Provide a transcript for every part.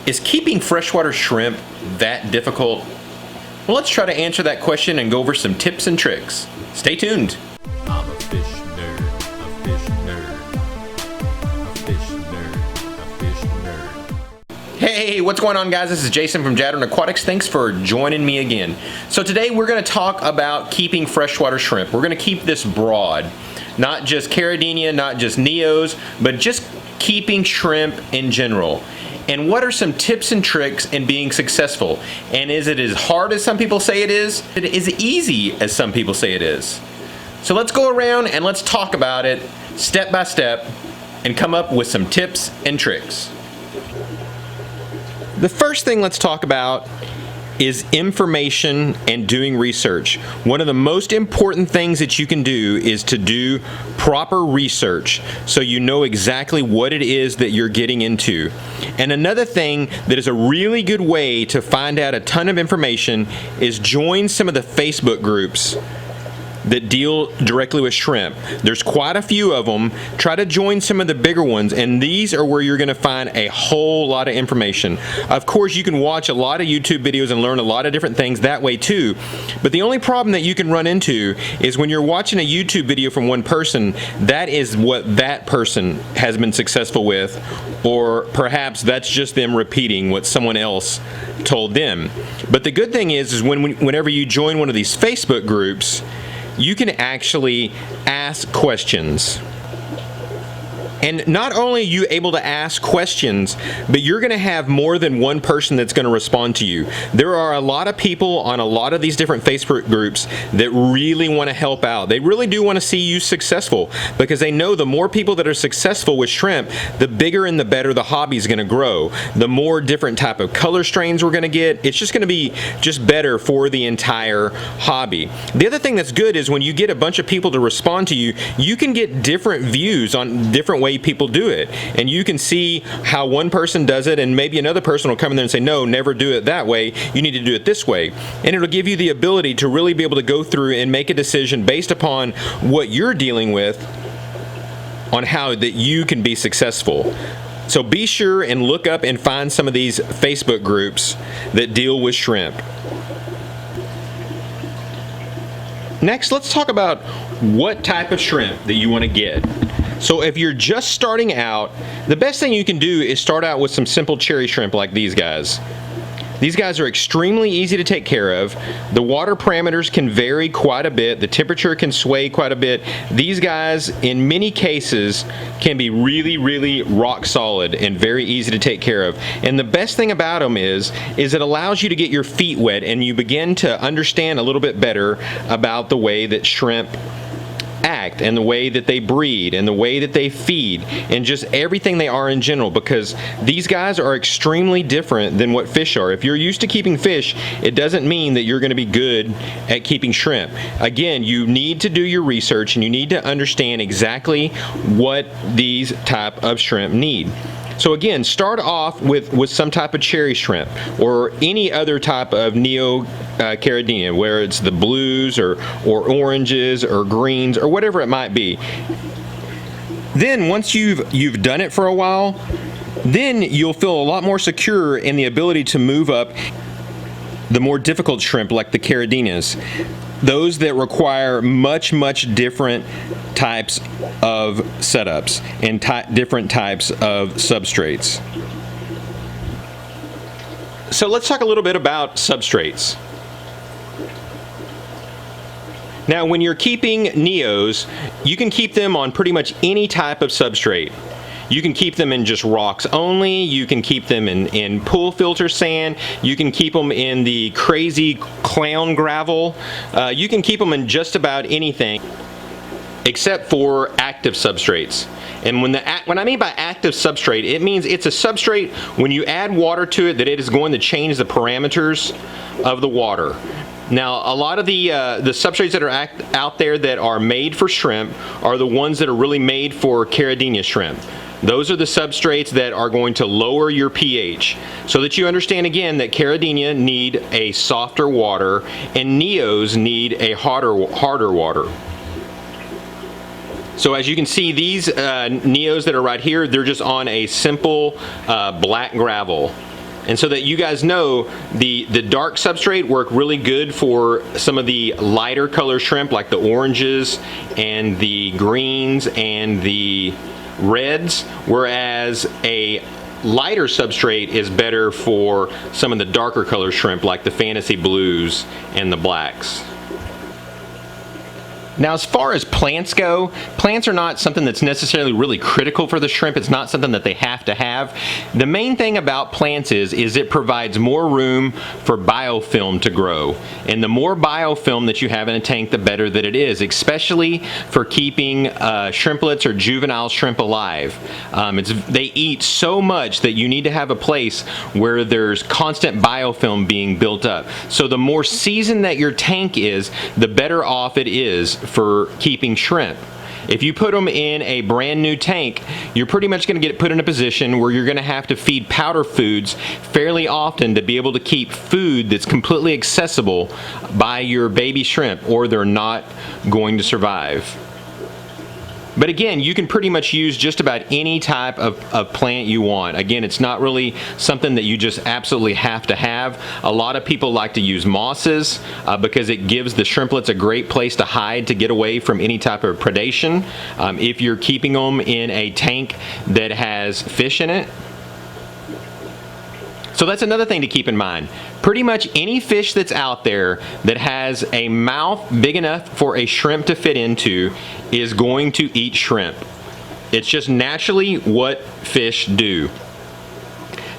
Is keeping freshwater shrimp that difficult? Well, let's try to answer that question and go over some tips and tricks. Stay tuned. I'm a fish nerd, a fish nerd, a fish nerd, a fish nerd. Hey, what's going on, guys? This is Jason from Jadren Aquatics. Thanks for joining me again. So today we're going to talk about keeping freshwater shrimp. We're going to keep this broad. Not just Caridina, not just Neos, but just keeping shrimp in general. And what are some tips and tricks in being successful? And is it as hard as some people say it is? Is it easy as some people say it is? So let's go around and let's talk about it step by step and come up with some tips and tricks. The first thing let's talk about is information and doing research. One of the most important things that you can do is to do proper research so you know exactly what it is that you're getting into. And another thing that is a really good way to find out a ton of information is join some of the Facebook groups that deal directly with shrimp. There's quite a few of them. Try to join some of the bigger ones, and these are where you're going to find a whole lot of information. Of course, you can watch a lot of YouTube videos and learn a lot of different things that way too, but the only problem that you can run into is when you're watching a YouTube video from one person, that is what that person has been successful with, or perhaps that's just them repeating what someone else told them. But the good thing is whenever you join one of these Facebook groups, you can actually ask questions. And not only are you able to ask questions, but you're going to have more than one person that's going to respond to you. There are a lot of people on a lot of these different Facebook groups that really want to help out. They really do want to see you successful because they know the more people that are successful with shrimp, the bigger and the better the hobby is going to grow. The more different type of color strains we're going to get, it's just going to be just better for the entire hobby. The other thing that's good is when you get a bunch of people to respond to you, you can get different views on different ways people do it, and you can see how one person does it, and maybe another person will come in there and say, no, never do it that way, you need to do it this way. And it'll give you the ability to really be able to go through and make a decision based upon what you're dealing with on how that you can be successful. So be sure and look up and find some of these Facebook groups that deal with shrimp. Next, let's talk about what type of shrimp that you want to get. So if you're just starting out, the best thing you can do is start out with some simple cherry shrimp like these guys. These guys are extremely easy to take care of. The water parameters can vary quite a bit. The temperature can sway quite a bit. These guys, in many cases, can be really, really rock solid and very easy to take care of. And the best thing about them is it allows you to get your feet wet and you begin to understand a little bit better about the way that shrimp act and the way that they breed and the way that they feed and just everything they are in general, because these guys are extremely different than what fish are. If you're used to keeping fish, it doesn't mean that you're going to be good at keeping shrimp. Again, you need to do your research and you need to understand exactly what these type of shrimp need. So again, start off with some type of cherry shrimp or any other type of Neocaridina, where it's the blues or oranges or greens or whatever it might be. Then once you've done it for a while, then you'll feel a lot more secure in the ability to move up the more difficult shrimp like the Caridinas. Those that require much different types of setups and different types of substrates. So let's talk a little bit about substrates. Now when you're keeping Neos, you can keep them on pretty much any type of substrate. You can keep them in just rocks only, you can keep them in pool filter sand, you can keep them in the crazy clown gravel, you can keep them in just about anything except for active substrates. And when I mean by active substrate, it means it's a substrate when you add water to it that it is going to change the parameters of the water. Now, a lot of the substrates that are out there that are made for shrimp are the ones that are really made for Caridina shrimp. Those are the substrates that are going to lower your pH, so that you understand again that Caridina need a softer water and Neos need a harder water. So as you can see, these Neos that are right here, they're just on a simple black gravel. And so that you guys know, the dark substrate work really good for some of the lighter color shrimp, like the oranges and the greens and the reds, whereas a lighter substrate is better for some of the darker color shrimp, like the fantasy blues and the blacks. Now, as far as plants go, plants are not something that's necessarily really critical for the shrimp. It's not something that they have to have. The main thing about plants is it provides more room for biofilm to grow. And the more biofilm that you have in a tank, the better that it is, especially for keeping shrimplets or juvenile shrimp alive. They eat so much that you need to have a place where there's constant biofilm being built up. So the more seasoned that your tank is, the better off it is for keeping shrimp. If you put them in a brand new tank, you're pretty much going to get put in a position where you're going to have to feed powder foods fairly often to be able to keep food that's completely accessible by your baby shrimp, or they're not going to survive. But again, you can pretty much use just about any type of plant you want. Again, it's not really something that you just absolutely have to have. A lot of people like to use mosses because it gives the shrimplets a great place to hide to get away from any type of predation. If you're keeping them in a tank that has fish in it. So that's another thing to keep in mind. Pretty much any fish that's out there that has a mouth big enough for a shrimp to fit into is going to eat shrimp. It's just naturally what fish do.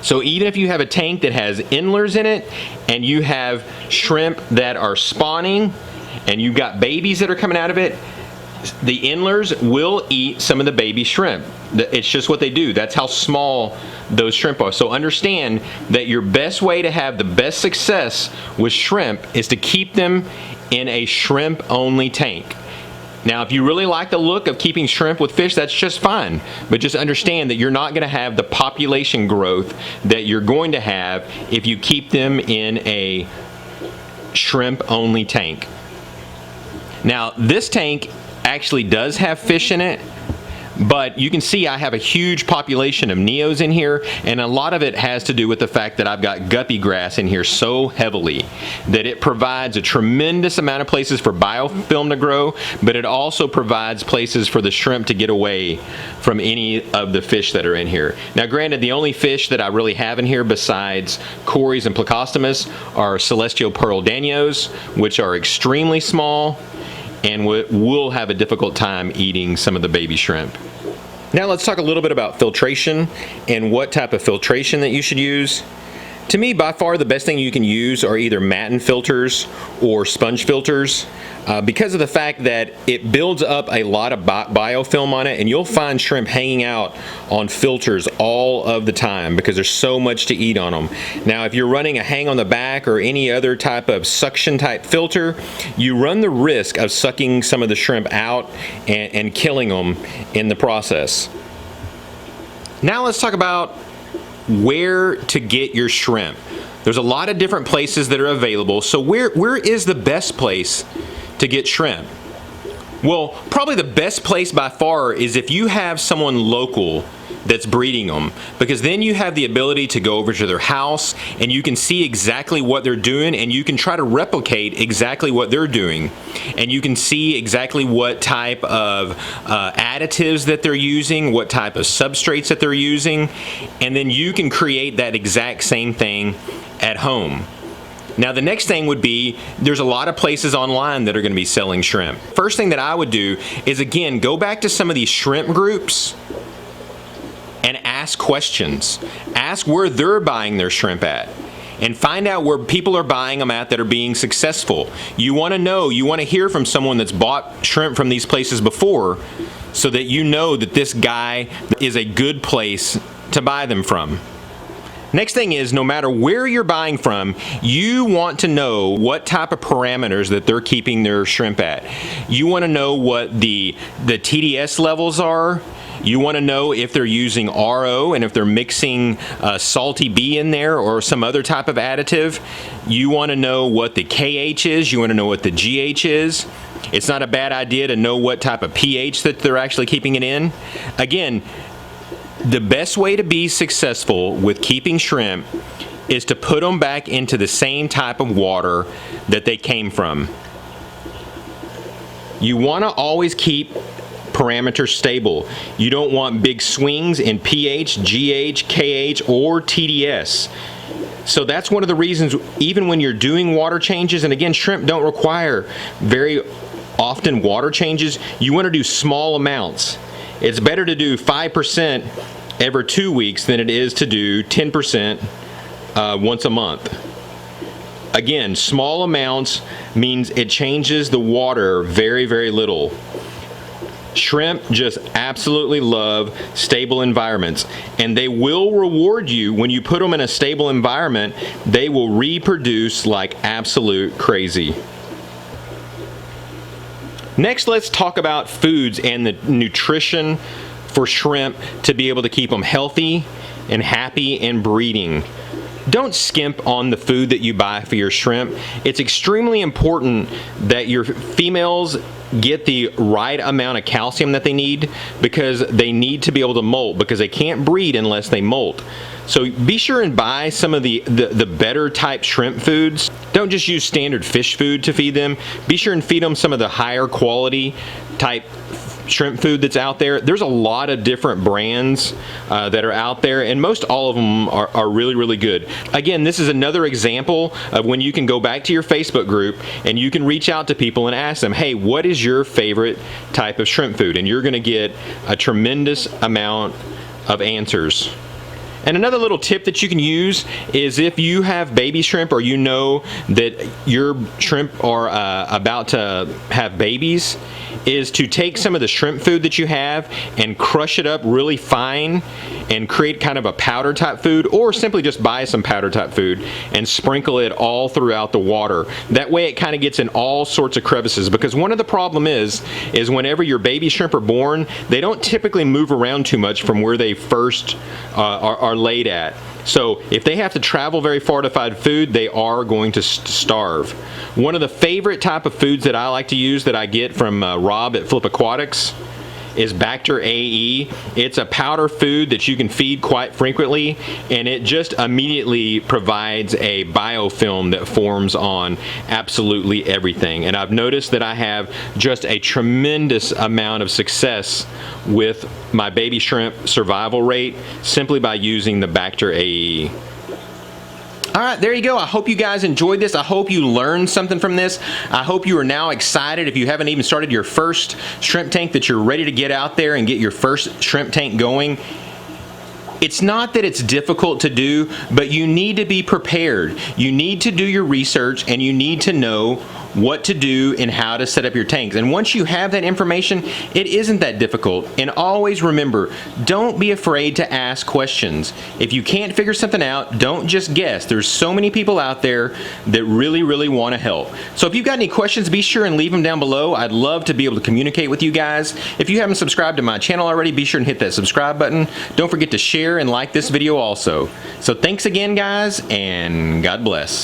So even if you have a tank that has endlers in it and you have shrimp that are spawning and you've got babies that are coming out of it, the endlers will eat some of the baby shrimp. It's just what they do. That's how small those shrimp are. So understand that your best way to have the best success with shrimp is to keep them in a shrimp only tank. Now, if you really like the look of keeping shrimp with fish, that's just fine. But just understand that you're not going to have the population growth that you're going to have if you keep them in a shrimp only tank. Now, this tank actually does have fish in it, but you can see I have a huge population of neos in here, and a lot of it has to do with the fact that I've got guppy grass in here so heavily that it provides a tremendous amount of places for biofilm to grow, but it also provides places for the shrimp to get away from any of the fish that are in here. Now granted, the only fish that I really have in here besides cories and plecostomus are celestial pearl danios, which are extremely small and will have a difficult time eating some of the baby shrimp. Now let's talk a little bit about filtration and what type of filtration that you should use. To me, by far the best thing you can use are either matin filters or sponge filters because of the fact that it builds up a lot of biofilm on it, and you'll find shrimp hanging out on filters all of the time because there's so much to eat on them. Now, if you're running a hang on the back or any other type of suction type filter, you run the risk of sucking some of the shrimp out and killing them in the process. Now let's talk about where to get your shrimp. There's a lot of different places that are available. So where is the best place to get shrimp? Well, probably the best place by far is if you have someone local that's breeding them, because then you have the ability to go over to their house and you can see exactly what they're doing, and you can try to replicate exactly what they're doing, and you can see exactly what type of additives that they're using, what type of substrates that they're using, and then you can create that exact same thing at home. Now the next thing would be, there's a lot of places online that are going to be selling shrimp. First thing that I would do is, again, go back to some of these shrimp groups and ask questions. Ask where they're buying their shrimp at, and find out where people are buying them at that are being successful. You want to know, you want to hear from someone that's bought shrimp from these places before, so that you know that this guy is a good place to buy them from. Next thing is, no matter where you're buying from, you want to know what type of parameters that they're keeping their shrimp at. You want to know what the TDS levels are. You want to know if they're using RO and if they're mixing salty B in there or some other type of additive. You want to know what the KH is. You want to know what the GH is. It's not a bad idea to know what type of pH that they're actually keeping it in. Again, the best way to be successful with keeping shrimp is to put them back into the same type of water that they came from. You want to always keep parameters stable. You don't want big swings in pH, GH, KH, or TDS. So that's one of the reasons, even when you're doing water changes, and again, shrimp don't require very often water changes, you want to do small amounts. It's better to do 5% every 2 weeks than it is to do 10% once a month. Again, small amounts means it changes the water very, very little. Shrimp just absolutely love stable environments, and they will reward you when you put them in a stable environment. They will reproduce like absolute crazy. Next, let's talk about foods and the nutrition for shrimp to be able to keep them healthy and happy and breeding. Don't skimp on the food that you buy for your shrimp. It's extremely important that your females get the right amount of calcium that they need, because they need to be able to molt, because they can't breed unless they molt. So be sure and buy some of the better type shrimp foods. Don't just use standard fish food to feed them. Be sure and feed them some of the higher quality type shrimp food that's out there. There's a lot of different brands that are out there, and most all of them are really, really good. Again, this is another example of when you can go back to your Facebook group and you can reach out to people and ask them, hey, what is your favorite type of shrimp food? And you're going to get a tremendous amount of answers. And another little tip that you can use is if you have baby shrimp, or you know that your shrimp are about to have babies, is to take some of the shrimp food that you have and crush it up really fine and create kind of a powder type food, or simply just buy some powder type food and sprinkle it all throughout the water. That way it kind of gets in all sorts of crevices, because one of the problem is whenever your baby shrimp are born, they don't typically move around too much from where they first are laid at. So if they have to travel very far to find food, they are going to starve. One of the favorite type of foods that I like to use that I get from Rob at Flip Aquatics is Bacter AE. It's a powder food that you can feed quite frequently, and it just immediately provides a biofilm that forms on absolutely everything. And I've noticed that I have just a tremendous amount of success with my baby shrimp survival rate simply by using the Bacter AE. Alright, there you go. I hope you guys enjoyed this. I hope you learned something from this. I hope you are now excited, if you haven't even started your first shrimp tank, that you're ready to get out there and get your first shrimp tank going. It's not that it's difficult to do, but you need to be prepared. You need to do your research, and you need to know what to do and how to set up your tanks. And once you have that information, it isn't that difficult. And always remember, don't be afraid to ask questions. If you can't figure something out, don't just guess. There's so many people out there that really, really want to help. So if you've got any questions, be sure and leave them down below. I'd love to be able to communicate with you guys. If you haven't subscribed to my channel already, be sure and hit that subscribe button. Don't forget to share and like this video also. So thanks again, guys, and God bless.